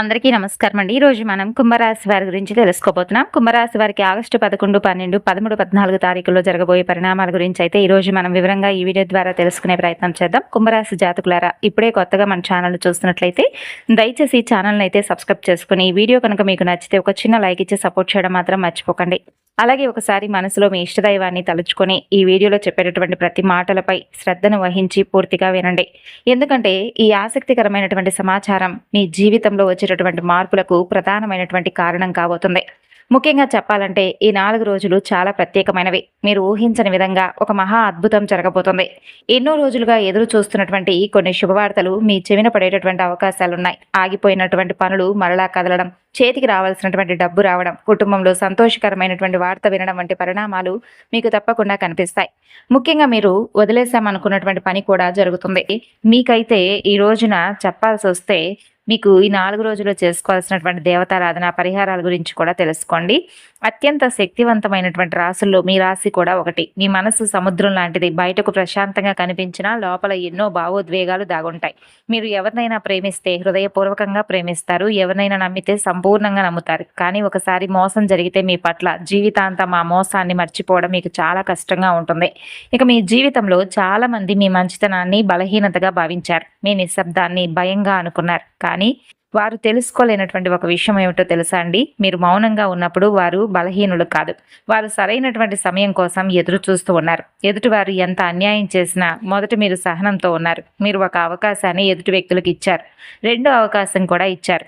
అందరికీ నమస్కారం అండి. ఈరోజు మనం కుంభరాశి వారి గురించి తెలుసుకోబోతున్నాం. కుంభరాశి వారికి ఆగస్టు 11, 12, 13, 14 తారీఖుల్లో జరగబోయే పరిణామాల గురించి అయితే ఈరోజు మనం వివరంగా ఈ వీడియో ద్వారా తెలుసుకునే ప్రయత్నం చేద్దాం. కుంభరాశి జాతకులారా, ఇప్పుడే కొత్తగా మన ఛానల్ చూస్తున్నట్లయితే దయచేసి ఈ ఛానల్ని అయితే సబ్స్క్రైబ్ చేసుకుని, ఈ వీడియో కనుక మీకు నచ్చితే ఒక చిన్న లైక్ ఇచ్చి సపోర్ట్ చేయడం మాత్రం మర్చిపోకండి. అలాగే ఒకసారి మనసులో మీ ఇష్టదైవాన్ని తలుచుకొని ఈ వీడియోలో చెప్పేటటువంటి ప్రతి మాటలపై శ్రద్ధను వహించి పూర్తిగా వినండి. ఎందుకంటే ఈ ఆసక్తికరమైనటువంటి సమాచారం మీ జీవితంలో వచ్చేటటువంటి మార్పులకు ప్రధానమైనటువంటి కారణం కాబోతుంది. ముఖ్యంగా చెప్పాలంటే ఈ 4 రోజులు చాలా ప్రత్యేకమైనవి. మీరు ఊహించని విధంగా ఒక మహా అద్భుతం జరగబోతుంది. ఎన్నో రోజులుగా ఎదురు చూస్తున్నటువంటి కొన్ని శుభవార్తలు మీ చెవిన పడేటటువంటి అవకాశాలున్నాయి. ఆగిపోయినటువంటి పనులు మరలా కదలడం, చేతికి రావాల్సినటువంటి డబ్బు రావడం, కుటుంబంలో సంతోషకరమైనటువంటి వార్త వినడం వంటి పరిణామాలు మీకు తప్పకుండా కనిపిస్తాయి. ముఖ్యంగా మీరు వదిలేసామనుకున్నటువంటి పని కూడా జరుగుతుంది. మీకైతే ఈ రోజున చెప్పాల్సి వస్తే మీకు ఈ 4 రోజుల్లో చేసుకోవాల్సినటువంటి దేవతారాధన పరిహారాల గురించి కూడా తెలుసుకోండి. అత్యంత శక్తివంతమైనటువంటి రాసుల్లో మీ రాశి కూడా ఒకటి. మీ మనసు సముద్రం లాంటిది. బయటకు ప్రశాంతంగా కనిపించినా లోపల ఎన్నో భావోద్వేగాలు దాగుంటాయి. మీరు ఎవరినైనా ప్రేమిస్తే హృదయపూర్వకంగా ప్రేమిస్తారు. ఎవరినైనా నమ్మితే సంపూర్ణంగా నమ్ముతారు. కానీ ఒకసారి మోసం జరిగితే మీ పట్ల జీవితాంతం ఆ మోసాన్ని మర్చిపోవడం మీకు చాలా కష్టంగా ఉంటుంది. ఇక మీ జీవితంలో చాలా మంది మీ మంచితనాన్ని బలహీనతగా భావించారు. మీ నిశ్శబ్దాన్ని భయంగా అనుకున్నారు. కానీ వారు తెలుసుకోలేనటువంటి ఒక విషయం ఏమిటో తెలుసా అండి? మీరు మౌనంగా ఉన్నప్పుడు వారు బలహీనులు కాదు. వారు సరైనటువంటి సమయం కోసం ఎదురు చూస్తూ ఉన్నారు. ఎదుటివారు ఎంత అన్యాయం చేసినా మొదట మీరు సహనంతో ఉన్నారు. మీరు ఒక అవకాశాన్ని ఎదుటి వ్యక్తులకు ఇచ్చారు. రెండో అవకాశం కూడా ఇచ్చారు.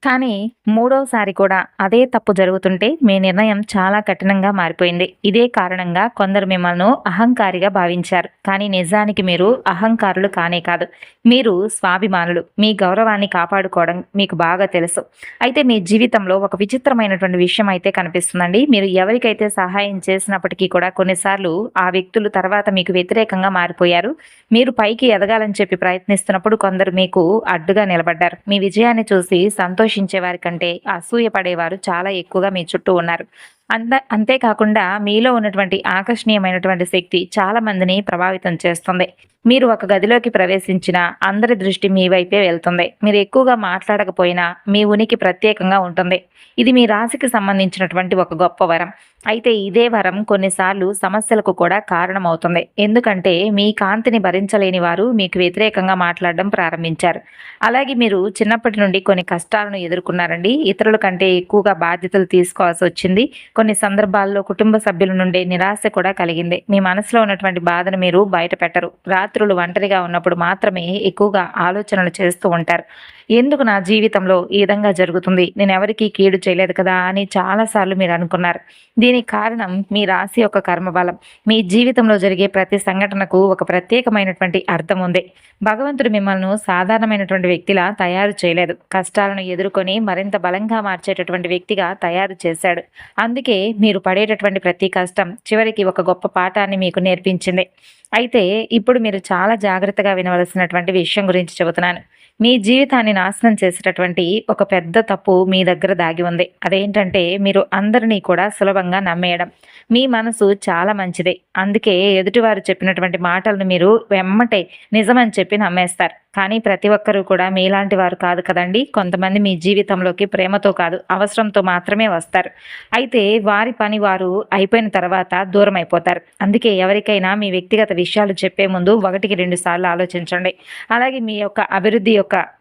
కానీ మూడోసారి కూడా అదే తప్పు జరుగుతుంటే మీ నిర్ణయం చాలా కఠినంగా మారిపోయింది. ఇదే కారణంగా కొందరు మిమ్మల్ని అహంకారిగా భావించారు. కానీ నిజానికి మీరు అహంకారులు కానే కాదు. మీరు స్వాభిమానులు. మీ గౌరవాన్ని కాపాడుకోవడం మీకు బాగా తెలుసు. అయితే మీ జీవితంలో ఒక విచిత్రమైనటువంటి విషయం అయితే కనిపిస్తుందండి. మీరు ఎవరికైతే సహాయం చేసినప్పటికీ కూడా కొన్నిసార్లు ఆ వ్యక్తులు తర్వాత మీకు వ్యతిరేకంగా మారిపోయారు. మీరు పైకి ఎదగాలని చెప్పి ప్రయత్నిస్తున్నప్పుడు కొందరు మీకు అడ్డుగా నిలబడ్డారు. మీ విజయాన్ని చూసి సంతోషించేవారి కంటే అసూయపడేవారు చాలా ఎక్కువగా మీ చుట్టూ ఉన్నారు. అంతేకాకుండా మీలో ఉన్నటువంటి ఆకర్షణీయమైనటువంటి శక్తి చాలా మందిని ప్రభావితం చేస్తుంది. మీరు ఒక గదిలోకి ప్రవేశించినా అందరి దృష్టి మీ వైపే వెళ్తుంది. మీరు ఎక్కువగా మాట్లాడకపోయినా మీ ఉనికి ప్రత్యేకంగా ఉంటుంది. ఇది మీ రాశికి సంబంధించినటువంటి ఒక గొప్ప వరం. అయితే ఇదే వరం కొన్నిసార్లు సమస్యలకు కూడా కారణమవుతుంది. ఎందుకంటే మీ కాంతిని భరించలేని వారు మీకు వ్యతిరేకంగా మాట్లాడడం ప్రారంభించారు. అలాగే మీరు చిన్నప్పటి నుండి కొన్ని కష్టాలను ఎదుర్కొన్నారండి. ఇతరుల కంటే ఎక్కువగా బాధ్యతలు తీసుకోవాల్సి వచ్చింది. కొన్ని సందర్భాల్లో కుటుంబ సభ్యుల నుండి నిరాశ కూడా కలిగింది. మీ మనసులో ఉన్నటువంటి బాధను మీరు బయట పెట్టరు. రాత్రులు ఒంటరిగా ఉన్నప్పుడు మాత్రమే ఎక్కువగా ఆలోచనలు చేస్తూ ఉంటారు. ఎందుకు నా జీవితంలో ఈ విధంగా జరుగుతుంది? నేను ఎవరికీ కీడు చేయలేదు కదా అని చాలాసార్లు మీరు అనుకున్నారు. దీనికి కారణం మీ రాశి యొక్క కర్మబలం. మీ జీవితంలో జరిగే ప్రతి సంఘటనకు ఒక ప్రత్యేకమైనటువంటి అర్థం ఉంది. భగవంతుడు మిమ్మల్ని సాధారణమైనటువంటి వ్యక్తిలా తయారు చేయలేదు. కష్టాలను ఎదుర్కొని మరింత బలంగా మార్చేటటువంటి వ్యక్తిగా తయారు చేశాడు. అందుకే మీరు పడేటటువంటి ప్రతి కష్టం చివరికి ఒక గొప్ప పాఠాన్ని మీకు నేర్పించింది. అయితే ఇప్పుడు మీరు చాలా జాగ్రత్తగా వినవలసినటువంటి విషయం గురించి చెబుతున్నాను. మీ జీవితాన్ని నాశనం చేసేటటువంటి ఒక పెద్ద తప్పు మీ దగ్గర దాగి ఉంది. అదేంటంటే మీరు అందరినీ కూడా సులభంగా నమ్మేయడం. మీ మనసు చాలా మంచిదే. అందుకే ఎదుటివారు చెప్పినటువంటి మాటలను మీరు వెమ్మటే నిజమని చెప్పి నమ్మేస్తారు. కానీ ప్రతి ఒక్కరూ కూడా మీలాంటి వారు కాదు కదండి. కొంతమంది మీ జీవితంలోకి ప్రేమతో కాదు, అవసరంతో మాత్రమే వస్తారు. అయితే వారి పని వారు అయిపోయిన తర్వాత దూరం అయిపోతారు. అందుకే ఎవరికైనా మీ వ్యక్తిగత విషయాలు చెప్పే ముందు 1-2 సార్లు ఆలోచించండి. అలాగే మీ యొక్క అభివృద్ధి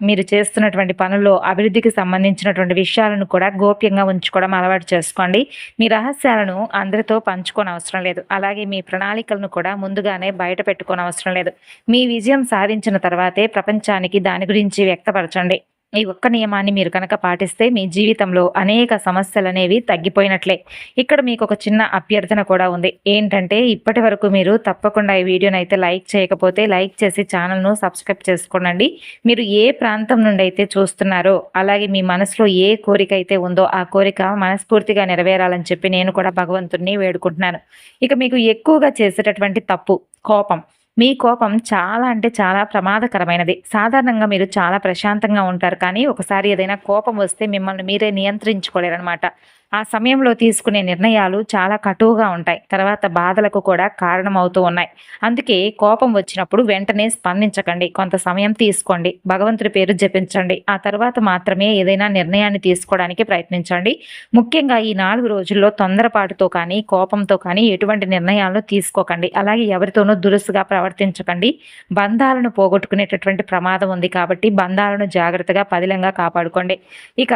మీరు చేస్తున్నటువంటి పనుల్లో అభివృద్ధికి సంబంధించినటువంటి విషయాలను కూడా గోప్యంగా ఉంచుకోవడం అలవాటు చేసుకోండి. మీ రహస్యాలను అందరితో పంచుకోని అవసరం లేదు. అలాగే మీ ప్రణాళికలను కూడా ముందుగానే బయట పెట్టుకోని అవసరం లేదు. మీ విజయం సాధించిన తర్వాతే ప్రపంచానికి దాని గురించి వ్యక్తపరచండి. ఈ ఒక్క నియమాన్ని మీరు కనుక పాటిస్తే మీ జీవితంలో అనేక సమస్యలు అనేవి తగ్గిపోయినట్లే. ఇక్కడ మీకు ఒక చిన్న అభ్యర్థన కూడా ఉంది. ఏంటంటే ఇప్పటి వరకు మీరు తప్పకుండా ఈ వీడియోని అయితే లైక్ చేయకపోతే లైక్ చేసి ఛానల్ను సబ్స్క్రైబ్ చేసుకోండి. మీరు ఏ ప్రాంతం నుండి అయితే చూస్తున్నారో అలాగే మీ మనసులో ఏ కోరిక అయితే ఉందో ఆ కోరిక మనస్ఫూర్తిగా నెరవేరాలని చెప్పి నేను కూడా భగవంతుడిని వేడుకుంటున్నాను. ఇక మీకు ఎక్కువగా చేసేటటువంటి తప్పు కోపం. మీ కోపం చాలా అంటే చాలా ప్రమాదకరమైనది. సాధారణంగా మీరు చాలా ప్రశాంతంగా ఉంటారు. కానీ ఒకసారి ఏదైనా కోపం వస్తే మిమ్మల్ని మీరే నియంత్రించుకోలేరనమాట. ఆ సమయంలో తీసుకునే నిర్ణయాలు చాలా కటువుగా ఉంటాయి. తర్వాత బాధలకు కూడా కారణమవుతూ ఉన్నాయి. అందుకే కోపం వచ్చినప్పుడు వెంటనే స్పందించకండి. కొంత సమయం తీసుకోండి. భగవంతుడి పేరు జపించండి. ఆ తర్వాత మాత్రమే ఏదైనా నిర్ణయాన్ని తీసుకోవడానికి ప్రయత్నించండి. ముఖ్యంగా ఈ 4 రోజుల్లో తొందరపాటుతో కానీ, కోపంతో కానీ ఎటువంటి నిర్ణయాలను తీసుకోకండి. అలాగే ఎవరితోనూ దురుసుగా ప్రవర్తించకండి. బంధాలను పోగొట్టుకునేటటువంటి ప్రమాదం ఉంది కాబట్టి బంధాలను జాగ్రత్తగా పదిలంగా కాపాడుకోండి. ఇక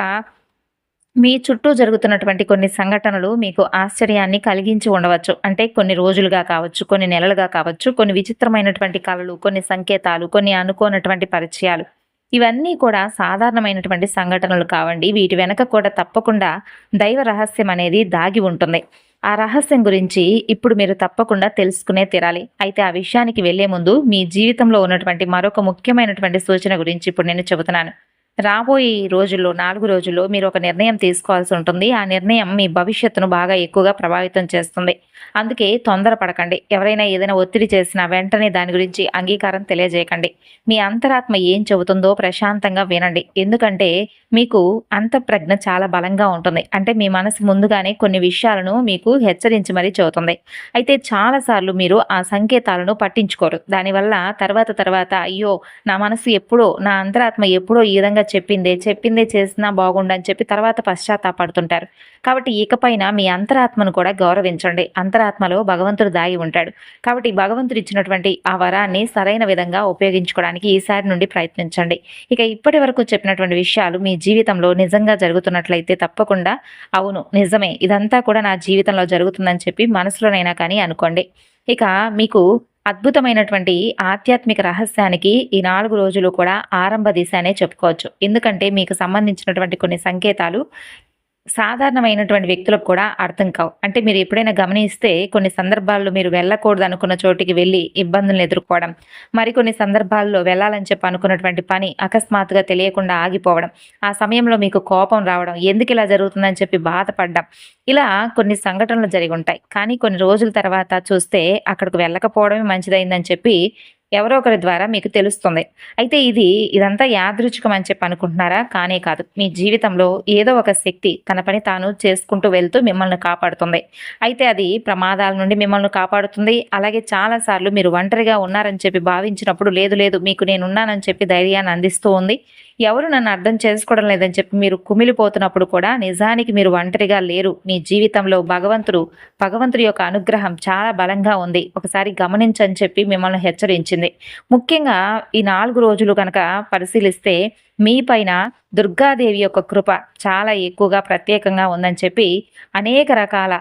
మీ చుట్టూ జరుగుతున్నటువంటి కొన్ని సంఘటనలు మీకు ఆశ్చర్యాన్ని కలిగించి ఉండవచ్చు. అంటే కొన్ని రోజులుగా కావచ్చు, కొన్ని నెలలుగా కావచ్చు, కొన్ని విచిత్రమైనటువంటి కలలు, కొన్ని సంకేతాలు, కొన్ని అనుకోనటువంటి పరిచయాలు. ఇవన్నీ కూడా సాధారణమైనటువంటి సంఘటనలు కావండి. వీటి వెనక కూడా తప్పకుండా దైవ రహస్యం అనేది దాగి ఉంటుంది. ఆ రహస్యం గురించి ఇప్పుడు మీరు తప్పకుండా తెలుసుకునే తీరాలి. అయితే ఆ విషయానికి వెళ్ళే ముందు మీ జీవితంలో ఉన్నటువంటి మరొక ముఖ్యమైనటువంటి సూచన గురించి ఇప్పుడు నేను చెబుతున్నాను. రాబోయే ఈ రోజుల్లో 4 రోజుల్లో మీరు ఒక నిర్ణయం తీసుకోవాల్సి ఉంటుంది. ఆ నిర్ణయం మీ భవిష్యత్తును బాగా ఎక్కువగా ప్రభావితం చేస్తుంది. అందుకే తొందరపడకండి. ఎవరైనా ఏదైనా ఒత్తిడి చేసినా వెంటనే దాని గురించి అంగీకారం తెలియజేయకండి. మీ అంతరాత్మ ఏం చెబుతుందో ప్రశాంతంగా వినండి. ఎందుకంటే మీకు అంతఃప్రజ్ఞ చాలా బలంగా ఉంటుంది. అంటే మీ మనసు ముందుగానే కొన్ని విషయాలను మీకు హెచ్చరించి మరీ చెబుతుంది. అయితే చాలా సార్లు మీరు ఆ సంకేతాలను పట్టించుకోరు. దానివల్ల తర్వాత అయ్యో! నా మనసు ఎప్పుడో, నా అంతరాత్మ ఎప్పుడో ఈ విధంగా చెప్పిందే చేసినా బాగుండని చెప్పి తర్వాత పశ్చాత్తాపడుతుంటారు. కాబట్టి ఇకపైన మీ అంతరాత్మను కూడా గౌరవించండి. అంతరాత్మలో భగవంతుడు దాగి ఉంటాడు. కాబట్టి భగవంతుడు ఇచ్చినటువంటి ఆ వరాన్ని సరైన విధంగా ఉపయోగించుకోవడానికి ఈసారి నుండి ప్రయత్నించండి. ఇక ఇప్పటి వరకు చెప్పినటువంటి విషయాలు మీ జీవితంలో నిజంగా జరుగుతున్నట్లయితే తప్పకుండా అవును నిజమే ఇదంతా కూడా నా జీవితంలో జరుగుతుందని చెప్పి మనసులోనైనా కానీ అనుకోండి. ఇక మీకు అద్భుతమైనటువంటి ఆధ్యాత్మిక రహస్యానికి ఈ 4 రోజులు కూడా ఆరంభ దిశ అనే చెప్పుకోవచ్చు. ఎందుకంటే మీకు సంబంధించినటువంటి కొన్ని సంకేతాలు సాధారణమైనటువంటి వ్యక్తులకు కూడా అర్థం కావు. అంటే మీరు ఎప్పుడైనా గమనిస్తే కొన్ని సందర్భాల్లో మీరు వెళ్ళకూడదనుకున్న చోటికి వెళ్లి ఇబ్బందులను ఎదుర్కోవడం, మరికొన్ని సందర్భాల్లో వెళ్ళాలని చెప్పి అనుకున్నటువంటి పని అకస్మాత్తుగా తెలియకుండా ఆగిపోవడం, ఆ సమయంలో మీకు కోపం రావడం, ఎందుకిలా జరుగుతుందని చెప్పి బాధపడడం, ఇలా కొన్ని సంఘటనలు జరిగి ఉంటాయి. కానీ కొన్ని రోజుల తర్వాత చూస్తే అక్కడికి వెళ్ళకపోవడమే మంచిదయిందని చెప్పి ఎవరో ఒకరి ద్వారా మీకు తెలుస్తుంది. అయితే ఇదంతా యాదృచ్ఛికం అని చెప్పి అనుకుంటున్నారా? కానే కాదు. మీ జీవితంలో ఏదో ఒక శక్తి తన పని తాను చేసుకుంటూ వెళ్తూ మిమ్మల్ని కాపాడుతుంది. అయితే అది ప్రమాదాల నుండి మిమ్మల్ని కాపాడుతుంది. అలాగే చాలా సార్లు మీరు ఒంటరిగా ఉన్నారని చెప్పి భావించినప్పుడు లేదు మీకు నేనున్నానని చెప్పి ధైర్యాన్ని అందిస్తూ ఉంది. ఎవరు నన్ను అర్థం చేసుకోవడం లేదని చెప్పి మీరు కుమిలిపోతున్నప్పుడు కూడా నిజానికి మీరు ఒంటరిగా లేరు. మీ జీవితంలో భగవంతుడి యొక్క అనుగ్రహం చాలా బలంగా ఉంది. ఒకసారి గమనించని చెప్పి మిమ్మల్ని హెచ్చరించింది. ముఖ్యంగా ఈ 4 రోజులు కనుక పరిశీలిస్తే మీ పైన దుర్గాదేవి యొక్క కృప చాలా ఎక్కువగా ప్రత్యేకంగా ఉందని చెప్పి అనేక రకాల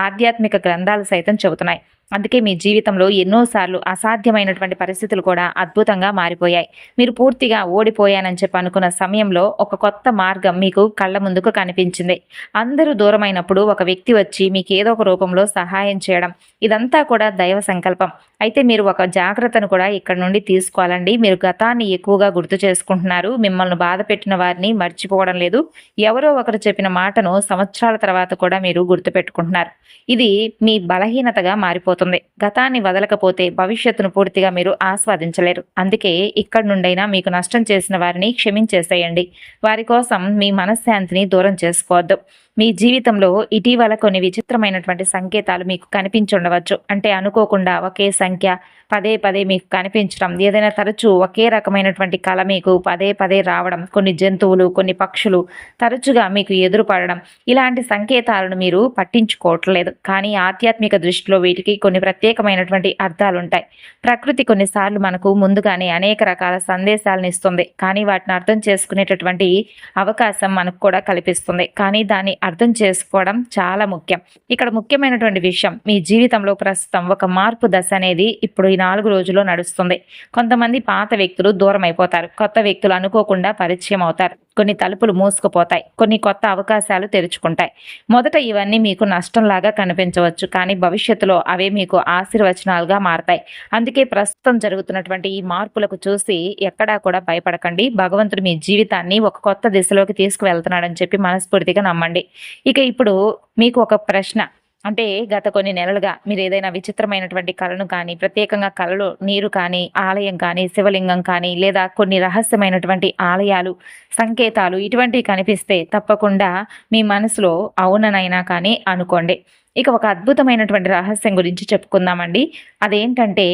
ఆధ్యాత్మిక గ్రంథాలు సైతం చెబుతున్నాయి. అందుకే మీ జీవితంలో ఎన్నోసార్లు అసాధ్యమైనటువంటి పరిస్థితులు కూడా అద్భుతంగా మారిపోయాయి. మీరు పూర్తిగా ఓడిపోయానని చెప్పి అనుకున్న సమయంలో ఒక కొత్త మార్గం మీకు కళ్ళ ముందుకు కనిపించింది. అందరూ దూరమైనప్పుడు ఒక వ్యక్తి వచ్చి మీకు ఏదో ఒక రూపంలో సహాయం చేయడం, ఇదంతా కూడా దైవ సంకల్పం. అయితే మీరు ఒక జాగ్రత్తను కూడా ఇక్కడ నుండి తీసుకోవాలండి. మీరు గతాన్ని ఎక్కువగా గుర్తు చేసుకుంటున్నారు. మిమ్మల్ని బాధ పెట్టిన వారిని మర్చిపోవడం లేదు. ఎవరో ఒకరు చెప్పిన మాటను సంవత్సరాల తర్వాత కూడా మీరు గుర్తుపెట్టుకుంటున్నారు. ఇది మీ బలహీనతగా మారిపోతుంది. గతాన్ని వదలకపోతే భవిష్యత్తును పూర్తిగా మీరు ఆస్వాదించలేరు. అందుకే ఇక్కడి నుండైనా మీకు నష్టం చేసిన వారిని క్షమించేసేయండి. వారి కోసం మీ మనశ్శాంతిని దూరం చేసుకోవద్దు. మీ జీవితంలో ఇటీవల కొన్ని విచిత్రమైనటువంటి సంకేతాలు మీకు కనిపించుండవచ్చు. అంటే అనుకోకుండా ఒకే సంఖ్య పదే మీకు కనిపించడం, ఏదైనా తరచూ ఒకే రకమైనటువంటి కళ మీకు పదే రావడం, కొన్ని జంతువులు, కొన్ని పక్షులు తరచుగా మీకు ఎదురుపడడం, ఇలాంటి సంకేతాలను మీరు పట్టించుకోవట్లేదు. కానీ ఆధ్యాత్మిక దృష్టిలో వీటికి కొన్ని ప్రత్యేకమైనటువంటి అర్థాలుంటాయి. ప్రకృతి కొన్నిసార్లు మనకు ముందుగానే అనేక రకాల సందేశాలను ఇస్తుంది. కానీ వాటిని అర్థం చేసుకునేటటువంటి అవకాశం మనకు కూడా కల్పిస్తుంది. కానీ దాన్ని అర్థం చేసుకోవడం చాలా ముఖ్యం. ఇక్కడ ముఖ్యమైనటువంటి విషయం, మీ జీవితంలో ప్రస్తుతం ఒక మార్పు దశ అనేది ఇప్పుడు ఈ 4 రోజుల్లో నడుస్తుంది. కొంతమంది పాత వ్యక్తులు దూరం అయిపోతారు. కొత్త వ్యక్తులు అనుకోకుండా పరిచయం అవుతారు. కొన్ని తలుపులు మూసుకుపోతాయి. కొన్ని కొత్త అవకాశాలు తెరుచుకుంటాయి. మొదట ఇవన్నీ మీకు నష్టంలాగా కనిపించవచ్చు. కానీ భవిష్యత్తులో అవే మీకు ఆశీర్వచనాలుగా మారతాయి. అందుకే ప్రస్తుతం జరుగుతున్నటువంటి ఈ మార్పులకు చూసి ఎక్కడా కూడా భయపడకండి. భగవంతుడు మీ జీవితాన్ని ఒక కొత్త దిశలోకి తీసుకువెళ్తున్నాడని చెప్పి మనస్ఫూర్తిగా నమ్మండి. ఇక ఇప్పుడు మీకు ఒక ప్రశ్న, అంటే గత కొన్ని నెలలుగా మీరేదైనా విచిత్రమైనటువంటి కలను కానీ, ప్రత్యేకంగా కలలో నీరు కానీ, ఆలయం కానీ, శివలింగం కానీ, లేదా కొన్ని రహస్యమైనటువంటి ఆలయాలు, సంకేతాలు ఇటువంటివి కనిపిస్తే తప్పకుండా మీ మనసులో అవుననైనా కానీ అనుకోండి. ఇక ఒక అద్భుతమైనటువంటి రహస్యం గురించి చెప్పుకుందామండి. అదేంటంటే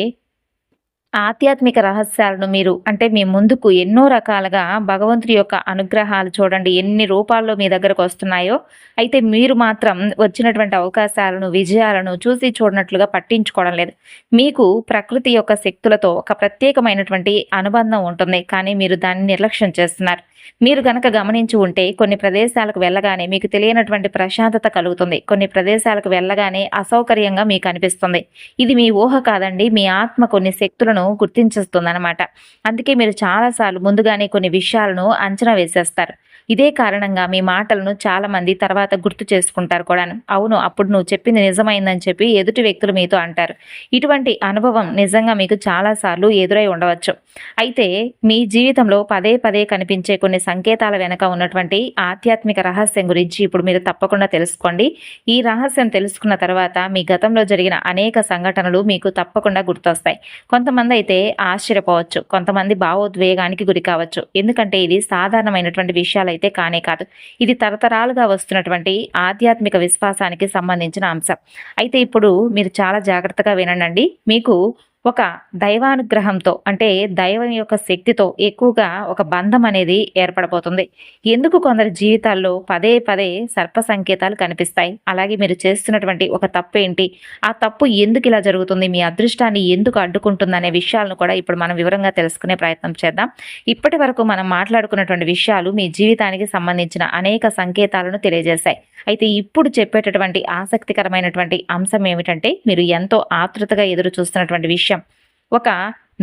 ఆధ్యాత్మిక రహస్యాలను మీరు అంటే మీ ముందుకు ఎన్నో రకాలుగా భగవంతుడి యొక్క అనుగ్రహాలు చూడండి ఎన్ని రూపాల్లో మీ దగ్గరకొస్తున్నాయో. అయితే మీరు మాత్రం వచ్చినటువంటి అవకాశాలను, విజయాలను చూసి చూడనట్లుగా పట్టించుకోవడం లేదు. మీకు ప్రకృతి యొక్క శక్తులతో ఒక ప్రత్యేకమైనటువంటి అనుబంధం ఉంటుంది. కానీ మీరు దాన్ని నిర్లక్ష్యం చేస్తున్నారు. మీరు గనక గమనించి ఉంటే కొన్ని ప్రదేశాలకు వెళ్ళగానే మీకు తెలియనటువంటి ప్రశాంతత కలుగుతుంది. కొన్ని ప్రదేశాలకు వెళ్ళగానే అసౌకర్యంగా మీకు అనిపిస్తుంది. ఇది మీ ఊహ కాదండి. మీ ఆత్మ కొన్ని శక్తులను గుర్తించేస్తుందనమాట. అందుకే మీరు చాలా సార్లు ముందుగానే కొన్ని విషయాలను అంచనా వేసేస్తారు. ఇదే కారణంగా మీ మాటలను చాలామంది తర్వాత గుర్తు చేసుకుంటారు కూడాను. అవును, అప్పుడు నువ్వు చెప్పింది నిజమైందని చెప్పి ఎదుటి వ్యక్తులు మీతో అంటారు. ఇటువంటి అనుభవం నిజంగా మీకు చాలా సార్లు ఎదురై ఉండవచ్చు. అయితే మీ జీవితంలో పదే పదే కనిపించే కొన్ని సంకేతాల వెనక ఉన్నటువంటి ఆధ్యాత్మిక రహస్యం గురించి ఇప్పుడు మీరు తప్పకుండా తెలుసుకోండి. ఈ రహస్యం తెలుసుకున్న తర్వాత మీ గతంలో జరిగిన అనేక సంఘటనలు మీకు తప్పకుండా గుర్తొస్తాయి. కొంతమంది అయితే ఆశ్చర్యపోవచ్చు, కొంతమంది భావోద్వేగానికి గురి కావచ్చు. ఎందుకంటే ఇది సాధారణమైనటువంటి విషయాలు అయితే కానే కాదు. ఇది తరతరాలుగా వస్తున్నటువంటి ఆధ్యాత్మిక విశ్వాసానికి సంబంధించిన అంశం. అయితే ఇప్పుడు మీరు చాలా జాగ్రత్తగా వినండి. మీకు ఒక దైవానుగ్రహంతో అంటే దైవం యొక్క శక్తితో ఎక్కువగా ఒక బంధం అనేది ఏర్పడబోతుంది. ఎందుకు కొందరి జీవితాల్లో పదే పదే సర్ప సంకేతాలు కనిపిస్తాయి. అలాగే మీరు చేస్తున్నటువంటి ఒక తప్పు ఏంటి, ఆ తప్పు ఎందుకు ఇలా జరుగుతుంది, మీ అదృష్టాన్ని ఎందుకు అడ్డుకుంటుంది అనే విషయాలను కూడా ఇప్పుడు మనం వివరంగా తెలుసుకునే ప్రయత్నం చేద్దాం. ఇప్పటి వరకు మనం మాట్లాడుకున్నటువంటి విషయాలు మీ జీవితానికి సంబంధించిన అనేక సంకేతాలను తెలియజేశాయి. అయితే ఇప్పుడు చెప్పేటటువంటి ఆసక్తికరమైనటువంటి అంశం ఏమిటంటే మీరు ఎంతో ఆతృతగా ఎదురు చూస్తున్నటువంటి విషయం, ఒక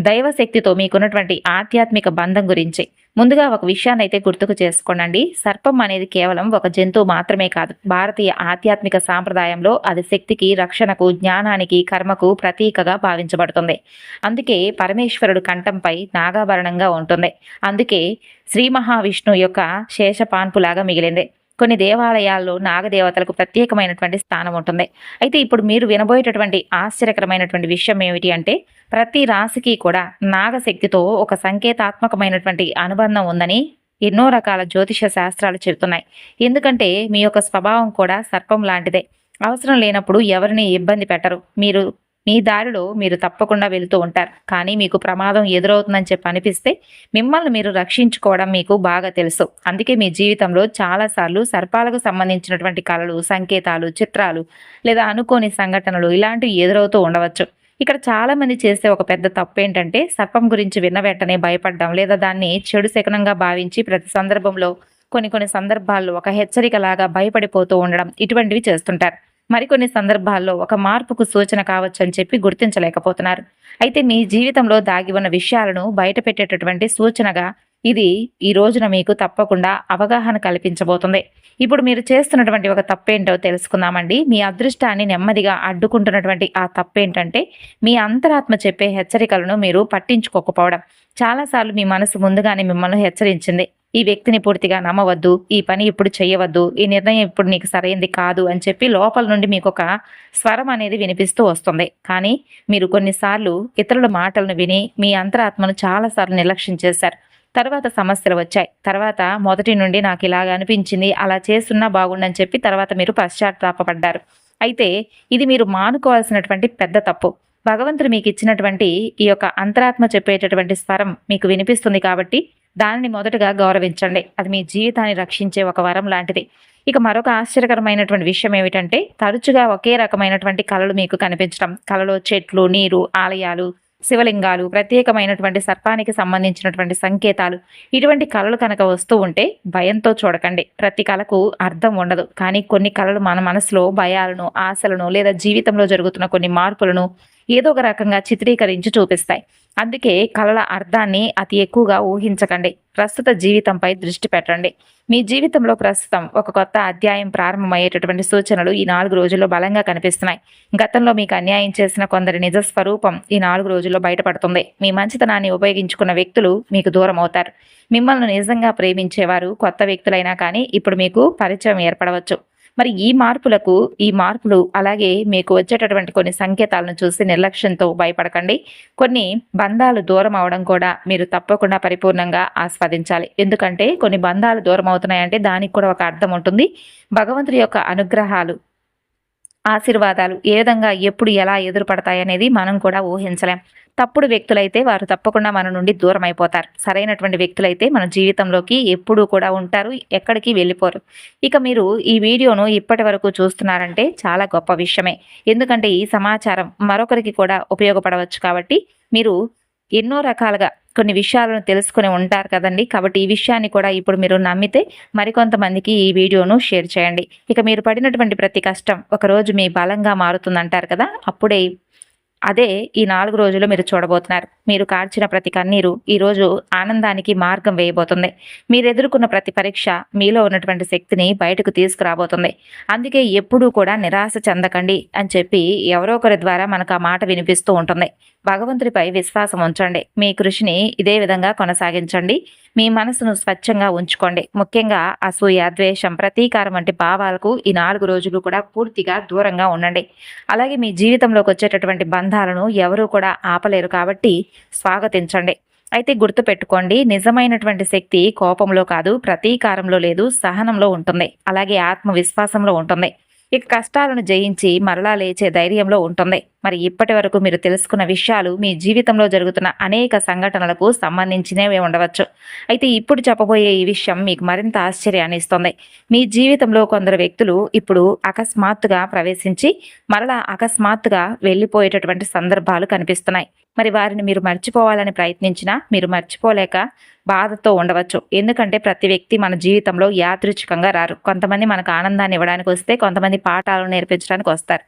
దైవశక్తితో మీకున్నటువంటి ఆధ్యాత్మిక బంధం గురించి. ముందుగా ఒక విషయాన్ని అయితే గుర్తుకు చేసుకోండి. సర్పం అనేది కేవలం ఒక జంతువు మాత్రమే కాదు. భారతీయ ఆధ్యాత్మిక సాంప్రదాయంలో అది శక్తికి, రక్షణకు, జ్ఞానానికి, కర్మకు ప్రతీకగా భావించబడుతుంది. అందుకే పరమేశ్వరుడు కంఠంపై నాగాభరణంగా ఉంటుంది. అందుకే శ్రీ మహావిష్ణువు యొక్క శేషపాన్పులాగా మిగిలింది. కొన్ని దేవాలయాల్లో నాగదేవతలకు ప్రత్యేకమైనటువంటి స్థానం ఉంటుంది. అయితే ఇప్పుడు మీరు వినబోయేటటువంటి ఆశ్చర్యకరమైనటువంటి విషయం ఏమిటి అంటే ప్రతి రాశికి కూడా నాగశక్తితో ఒక సంకేతాత్మకమైనటువంటి అనుబంధం ఉందని ఎన్నో రకాల జ్యోతిష శాస్త్రాలు చెబుతున్నాయి. ఎందుకంటే మీ యొక్క స్వభావం కూడా సర్పం లాంటిదే. అవసరం లేనప్పుడు ఎవరిని ఇబ్బంది పెట్టరు. మీ దారిలో మీరు తప్పకుండా వెళ్తూ ఉంటారు. కానీ మీకు ప్రమాదం ఎదురవుతుందని చెప్పి అనిపిస్తే మిమ్మల్ని మీరు రక్షించుకోవడం మీకు బాగా తెలుసు. అందుకే మీ జీవితంలో చాలాసార్లు సర్పాలకు సంబంధించినటువంటి కళలు, సంకేతాలు, చిత్రాలు లేదా అనుకోని సంఘటనలు ఇలాంటివి ఎదురవుతూ ఉండవచ్చు. ఇక్కడ చాలామంది చేసే ఒక పెద్ద తప్పు ఏంటంటే సర్పం గురించి విన్న వెంటనే భయపడడం లేదా దాన్ని చెడు శకునంగా భావించి ప్రతి సందర్భంలో కొన్ని సందర్భాల్లో ఒక హెచ్చరికలాగా భయపడిపోతూ ఉండడం ఇటువంటివి చేస్తుంటారు. మరికొన్ని సందర్భాల్లో ఒక మార్పుకు సూచన కావచ్చని చెప్పి గుర్తించలేకపోతున్నారు. అయితే మీ జీవితంలో దాగి ఉన్న విషయాలను బయటపెట్టేటటువంటి సూచనగా ఇది ఈ రోజున మీకు తప్పకుండా అవగాహన కల్పించబోతుంది. ఇప్పుడు మీరు చేస్తున్నటువంటి ఒక తప్పేంటో తెలుసుకుందామండి. మీ అదృష్టాన్ని నెమ్మదిగా అడ్డుకుంటున్నటువంటి ఆ తప్పేంటంటే మీ అంతరాత్మ చెప్పే హెచ్చరికలను మీరు పట్టించుకోకపోవడం. చాలాసార్లు మీ మనసు ముందుగానే మిమ్మల్ని హెచ్చరించింది. ఈ వ్యక్తిని పూర్తిగా నమ్మవద్దు, ఈ పని ఇప్పుడు చేయవద్దు, ఈ నిర్ణయం ఇప్పుడు నీకు సరైంది కాదు అని చెప్పి లోపల నుండి మీకు ఒక స్వరం అనేది వినిపిస్తూ వస్తుంది. కానీ మీరు కొన్నిసార్లు ఇతరుల మాటలను విని మీ అంతరాత్మను చాలాసార్లు నిర్లక్ష్యం చేశారు. తర్వాత సమస్యలు వచ్చాయి. తర్వాత మొదటి నుండి నాకు ఇలాగ అనిపించింది, అలా చేస్తున్నా బాగుండని చెప్పి తర్వాత మీరు పశ్చాత్తాపపడ్డారు. అయితే ఇది మీరు మానుకోవాల్సినటువంటి పెద్ద తప్పు. భగవంతుడు మీకు ఇచ్చినటువంటి ఈ యొక్క అంతరాత్మ చెప్పేటటువంటి స్వరం మీకు వినిపిస్తుంది కాబట్టి దానిని మొదటగా గౌరవించండి. అది మీ జీవితాన్ని రక్షించే ఒక వరం లాంటిది. ఇక మరొక ఆశ్చర్యకరమైనటువంటి విషయం ఏమిటంటే తరచుగా ఒకే రకమైనటువంటి కళలు మీకు కనిపించడం. కళలో చెట్లు, నీరు, ఆలయాలు, శివలింగాలు, ప్రత్యేకమైనటువంటి సర్పానికి సంబంధించినటువంటి సంకేతాలు ఇటువంటి కళలు కనుక వస్తూ ఉంటే భయంతో చూడకండి. ప్రతి కళకు అర్థం ఉండదు. కానీ కొన్ని కళలు మన మనసులో భయాలను, ఆశలను లేదా జీవితంలో జరుగుతున్న కొన్ని మార్పులను ఏదో ఒక రకంగా చిత్రీకరించి చూపిస్తాయి. అందుకే కళల అర్థాన్ని అతి ఎక్కువగా ఊహించకండి. ప్రస్తుత జీవితంపై దృష్టి పెట్టండి. మీ జీవితంలో ప్రస్తుతం ఒక కొత్త అధ్యాయం ప్రారంభమయ్యేటటువంటి సూచనలు ఈ 4 రోజుల్లో బలంగా కనిపిస్తున్నాయి. గతంలో మీకు అన్యాయం చేసిన కొందరి నిజ స్వరూపం ఈ 4 రోజుల్లో బయటపడుతుంది. మీ మంచితనాన్ని ఉపయోగించుకున్న వ్యక్తులు మీకు దూరం అవుతారు. మిమ్మల్ని నిజంగా ప్రేమించేవారు కొత్త వ్యక్తులైనా కానీ ఇప్పుడు మీకు పరిచయం ఏర్పడవచ్చు. మరి ఈ మార్పులు అలాగే మీకు వచ్చేటటువంటి కొన్ని సంకేతాలను చూసి నిర్లక్ష్యంతో భయపడకండి. కొన్ని బంధాలు దూరం అవడం కూడా మీరు తప్పకుండా పరిపూర్ణంగా ఆస్వాదించాలి. ఎందుకంటే కొన్ని బంధాలు దూరం అవుతున్నాయంటే దానికి కూడా ఒక అర్థం ఉంటుంది. భగవంతుడి యొక్క అనుగ్రహాలు, ఆశీర్వాదాలు ఏ విధంగా ఎప్పుడు ఎలా ఎదురుపడతాయనేది మనం కూడా ఊహించలేం. తప్పుడు వ్యక్తులైతే వారు తప్పకుండా మన నుండి దూరం అయిపోతారు. సరైనటువంటి వ్యక్తులైతే మన జీవితంలోకి ఎప్పుడూ కూడా ఉంటారు, ఎక్కడికి వెళ్ళిపోరు. ఇక మీరు ఈ వీడియోను ఇప్పటి వరకు చూస్తున్నారంటే చాలా గొప్ప విషయమే. ఎందుకంటే ఈ సమాచారం మరొకరికి కూడా ఉపయోగపడవచ్చు కాబట్టి మీరు ఎన్నో రకాలుగా కొన్ని విషయాలను తెలుసుకుని ఉంటారు కదండి. కాబట్టి ఈ విషయాన్ని కూడా ఇప్పుడు మీరు నమ్మితే మరికొంతమందికి ఈ వీడియోను షేర్ చేయండి. ఇక మీరు పడినటువంటి ప్రతి కష్టం ఒకరోజు మీ బలంగా మారుతుందంటారు కదా. అప్పుడే అదే ఈ 4 రోజులు మీరు చూడబోతున్నారు. మీరు కార్చిన ప్రతి కన్నీరు ఈరోజు ఆనందానికి మార్గం వేయబోతుంది. మీరు ఎదుర్కొన్న ప్రతి పరీక్ష మీలో ఉన్నటువంటి శక్తిని బయటకు తీసుకురాబోతుంది. అందుకే ఎప్పుడూ కూడా నిరాశ చెందకండి అని చెప్పి ఎవరో ఒకరి ద్వారా మనకు ఆ మాట వినిపిస్తూ ఉంటుంది. భగవంతుడిపై విశ్వాసం ఉంచండి. మీ కృషిని ఇదే విధంగా కొనసాగించండి. మీ మనసును స్వచ్ఛంగా ఉంచుకోండి. ముఖ్యంగా అసూయ, ద్వేషం, ప్రతీకారం వంటి భావాలకు ఈ 4 రోజులు కూడా పూర్తిగా దూరంగా ఉండండి. అలాగే మీ జీవితంలోకి వచ్చేటటువంటి బంధాలను ఎవరూ కూడా ఆపలేరు కాబట్టి స్వాగతించండి. అయితే గుర్తుపెట్టుకోండి, నిజమైనటువంటి శక్తి కోపంలో కాదు, ప్రతీకారంలో లేదు, సహనంలో ఉంటుంది. అలాగే ఆత్మవిశ్వాసంలో ఉంటుంది. ఇక కష్టాలను జయించి మరలా లేచే ధైర్యంలో ఉంటుంది. మరి ఇప్పటి వరకు మీరు తెలుసుకున్న విషయాలు మీ జీవితంలో జరుగుతున్న అనేక సంఘటనలకు సంబంధించినవే ఉండవచ్చు. అయితే ఇప్పుడు చెప్పబోయే ఈ విషయం మీకు మరింత ఆశ్చర్యాన్ని ఇస్తుంది. మీ జీవితంలో కొందరు వ్యక్తులు ఇప్పుడు అకస్మాత్తుగా ప్రవేశించి మరలా అకస్మాత్తుగా వెళ్ళిపోయేటటువంటి సందర్భాలు కనిపిస్తున్నాయి. మరి వారిని మీరు మర్చిపోవాలని ప్రయత్నించినా మీరు మర్చిపోలేక బాధతో ఉండవచ్చు. ఎందుకంటే ప్రతి వ్యక్తి మన జీవితంలో యాదృచ్ఛికంగా రారు. కొంతమంది మనకు ఆనందాన్ని ఇవ్వడానికి వస్తే, కొంతమంది పాఠాలు నేర్పించడానికి వస్తారు.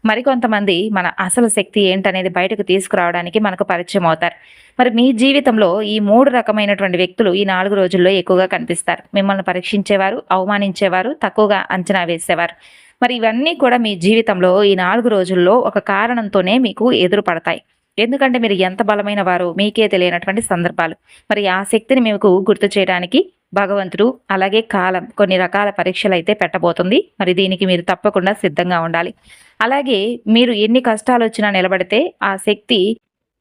మరికొంతమంది మన అసలు శక్తి ఏంటనేది బయటకు తీసుకురావడానికి మనకు పరిచయం అవుతారు. మరి మీ జీవితంలో ఈ 3 రకమైనటువంటి వ్యక్తులు ఈ 4 రోజుల్లో ఎక్కువగా కనిపిస్తారు. మిమ్మల్ని పరీక్షించేవారు, అవమానించేవారు, తక్కువగా అంచనా వేసేవారు. మరి ఇవన్నీ కూడా మీ జీవితంలో ఈ 4 రోజుల్లో ఒక కారణంతోనే మీకు ఎదురుపడతాయి. ఎందుకంటే మీరు ఎంత బలమైన వారో మీకే తెలియనటువంటి సందర్భాలు. మరి ఆ శక్తిని మీకు గుర్తు చేయడానికి భగవంతుడు అలాగే కాలం కొన్ని రకాల పరీక్షలు అయితే పెట్టబోతుంది. మరి దీనికి మీరు తప్పకుండా సిద్ధంగా ఉండాలి. అలాగే మీరు ఎన్ని కష్టాలు వచ్చినా నిలబడితే ఆ శక్తి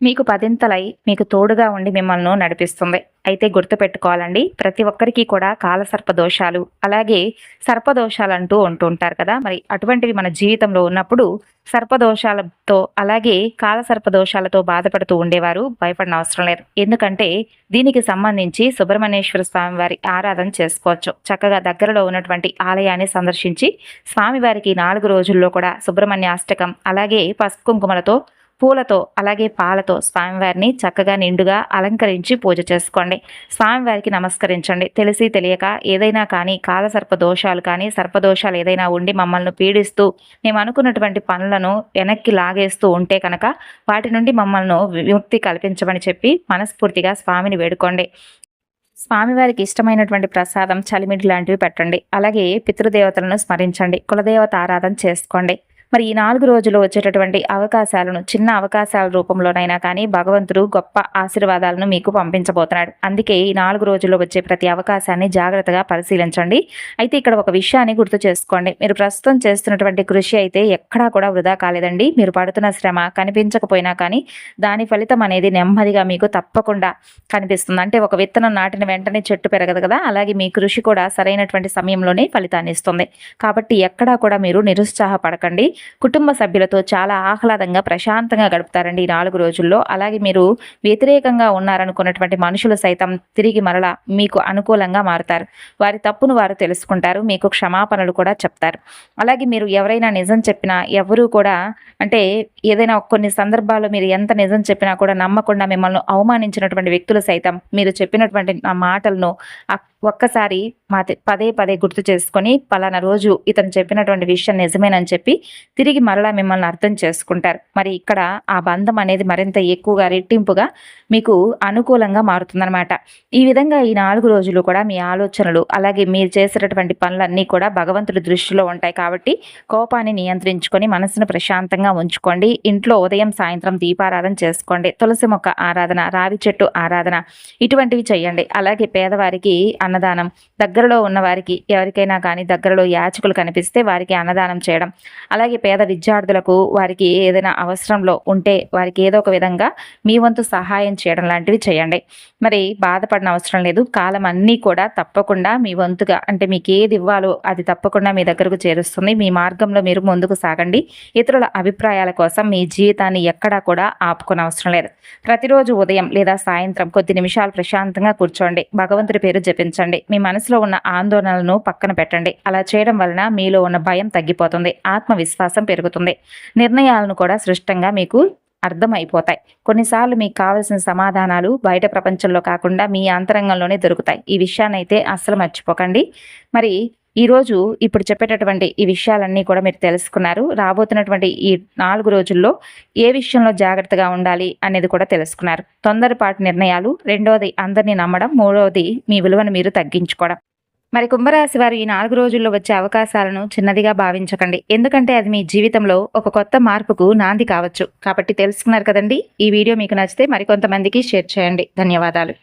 మీకు పదింతలై మీకు తోడుగా ఉండి మిమ్మల్ని నడిపిస్తుంది. అయితే గుర్తుపెట్టుకోవాలండి, ప్రతి ఒక్కరికి కూడా కాలసర్ప దోషాలు అలాగే సర్పదోషాలంటూ ఉంటుంటారు కదా. మరి అటువంటివి మన జీవితంలో ఉన్నప్పుడు సర్పదోషాలతో అలాగే కాలసర్పదోషాలతో బాధపడుతూ ఉండేవారు భయపడిన అవసరం లేదు. ఎందుకంటే దీనికి సంబంధించి సుబ్రహ్మణ్యేశ్వర స్వామి వారి ఆరాధన చేసుకోవచ్చు. చక్కగా దగ్గరలో ఉన్నటువంటి ఆలయాన్ని సందర్శించి స్వామివారికి 4 రోజుల్లో కూడా సుబ్రహ్మణ్య అష్టకం అలాగే పసుపు కుంకుమలతో, పూలతో అలాగే పాలతో స్వామివారిని చక్కగా నిండుగా అలంకరించి పూజ చేసుకోండి. స్వామివారికి నమస్కరించండి. తెలిసి తెలియక ఏదైనా కానీ కాలసర్ప దోషాలు కానీ సర్పదోషాలు ఏదైనా ఉండి మమ్మల్ని పీడిస్తూ మేము అనుకున్నటువంటి పనులను వెనక్కి లాగేస్తూ ఉంటే కనుక వాటి నుండి మమ్మల్ని విముక్తి కల్పించమని చెప్పి మనస్ఫూర్తిగా స్వామిని వేడుకోండి. స్వామివారికి ఇష్టమైనటువంటి ప్రసాదం, చలిమిడి లాంటివి పెట్టండి. అలాగే పితృదేవతలను స్మరించండి. కులదేవత ఆరాధన చేసుకోండి. మరి ఈ 4 రోజులు వచ్చేటటువంటి అవకాశాలను చిన్న అవకాశాల రూపంలోనైనా కానీ భగవంతుడు గొప్ప ఆశీర్వాదాలను మీకు పంపించబోతున్నాడు. అందుకే ఈ 4 రోజుల్లో వచ్చే ప్రతి అవకాశాన్ని జాగ్రత్తగా పరిశీలించండి. అయితే ఇక్కడ ఒక విషయాన్ని గుర్తు చేసుకోండి. మీరు ప్రస్తుతం చేస్తున్నటువంటి కృషి అయితే ఎక్కడా కూడా వృధా కాలేదండి. మీరు పడుతున్న శ్రమ కనిపించకపోయినా కానీ దాని ఫలితం అనేది నెమ్మదిగా మీకు తప్పకుండా కనిపిస్తుంది. అంటే ఒక విత్తనం నాటిన వెంటనే చెట్టు పెరగదు కదా, అలాగే మీ కృషి కూడా సరైనటువంటి సమయంలోనే ఫలితాన్ని ఇస్తుంది. కాబట్టి ఎక్కడా కూడా మీరు నిరుత్సాహపడకండి. కుటుంబ సభ్యులతో చాలా ఆహ్లాదంగా ప్రశాంతంగా గడుపుతారండి ఈ 4 రోజుల్లో. అలాగే మీరు వ్యతిరేకంగా ఉన్నారనుకున్నటువంటి మనుషులు సైతం తిరిగి మరలా మీకు అనుకూలంగా మారుతారు. వారి తప్పును వారు తెలుసుకుంటారు, మీకు క్షమాపణలు కూడా చెప్తారు. అలాగే మీరు ఎవరైనా నిజం చెప్పినా ఎవరూ కూడా అంటే ఏదైనా కొన్ని సందర్భాల్లో మీరు ఎంత నిజం చెప్పినా కూడా నమ్మకుండా మిమ్మల్ని అవమానించినటువంటి వ్యక్తులు సైతం మీరు చెప్పినటువంటి ఆ మాటలను ఒక్కసారి పదే పదే గుర్తు చేసుకొని పలానా రోజు ఇతను చెప్పినటువంటి విషయం నిజమేనని చెప్పి తిరిగి మరలా మిమ్మల్ని అర్థం చేసుకుంటారు. మరి ఇక్కడ ఆ బంధం అనేది మరింత ఎక్కువగా రెట్టింపుగా మీకు అనుకూలంగా మారుతుందన్నమాట. ఈ విధంగా ఈ 4 రోజులు కూడా మీ ఆలోచనలు అలాగే మీరు చేసేటటువంటి పనులన్నీ కూడా భగవంతుడి దృష్టిలో ఉంటాయి. కాబట్టి కోపాన్ని నియంత్రించుకొని మనసును ప్రశాంతంగా ఉంచుకోండి. ఇంట్లో ఉదయం సాయంత్రం దీపారాధన చేసుకోండి. తులసి మొక్క ఆరాధన, రావి చెట్టు ఆరాధన ఇటువంటివి చేయండి. అలాగే పేదవారికి అన్నదానం, దగ్గరలో ఉన్న వారికి ఎవరికైనా కానీ దగ్గరలో యాచకులు కనిపిస్తే వారికి అన్నదానం చేయడం, అలాగే పేద విద్యార్థులకు వారికి ఏదైనా అవసరంలో ఉంటే వారికి ఏదో ఒక విధంగా మీ వంతు సహాయం చేయడం లాంటివి చేయండి. మరి బాధపడిన అవసరం లేదు. కాలం అన్నీ కూడా తప్పకుండా మీ వంతుగా అంటే మీకు ఏది ఇవ్వాలో అది తప్పకుండా మీ దగ్గరకు చేరుస్తుంది. మీ మార్గంలో మీరు ముందుకు సాగండి. ఇతరుల అభిప్రాయాల కోసం మీ జీవితాన్ని ఎక్కడా కూడా ఆపుకునే అవసరం లేదు. ప్రతిరోజు ఉదయం లేదా సాయంత్రం కొద్ది నిమిషాలు ప్రశాంతంగా కూర్చోండి. భగవంతుడి పేరు జపించండి. మీ మనసులో ఉన్న ఆందోళనలను పక్కన పెట్టండి. అలా చేయడం వలన మీలో ఉన్న భయం తగ్గిపోతుంది. ఆత్మవిశ్వాసం పెరుగుతుంది. నిర్ణయాలను కూడా స్పష్టంగా మీకు అర్థమైపోతాయి. కొన్నిసార్లు మీకు కావలసిన సమాధానాలు బయట ప్రపంచంలో కాకుండా మీ అంతరంగంలోనే దొరుకుతాయి. ఈ విషయాన్ని అయితే అస్సలు మర్చిపోకండి. మరి ఈరోజు ఇప్పుడు చెప్పేటటువంటి ఈ విషయాలన్నీ కూడా మీరు తెలుసుకున్నారు. రాబోతున్నటువంటి ఈ 4 రోజుల్లో ఏ విషయంలో జాగ్రత్తగా ఉండాలి అనేది కూడా తెలుసుకున్నారు. తొందరపాటు నిర్ణయాలు, రెండవది అందరినీ నమ్మడం, మూడవది మీ విలువను మీరు తగ్గించుకోవడం. మరి కుంభరాశి వారు ఈ 4 రోజుల్లో వచ్చే అవకాశాలను చిన్నదిగా భావించకండి. ఎందుకంటే అది మీ జీవితంలో ఒక కొత్త మార్పుకు నాంది కావచ్చు. కాబట్టి తెలుసుకున్నారు కదండి. ఈ వీడియో మీకు నచ్చితే మరికొంతమందికి షేర్ చేయండి. ధన్యవాదాలు.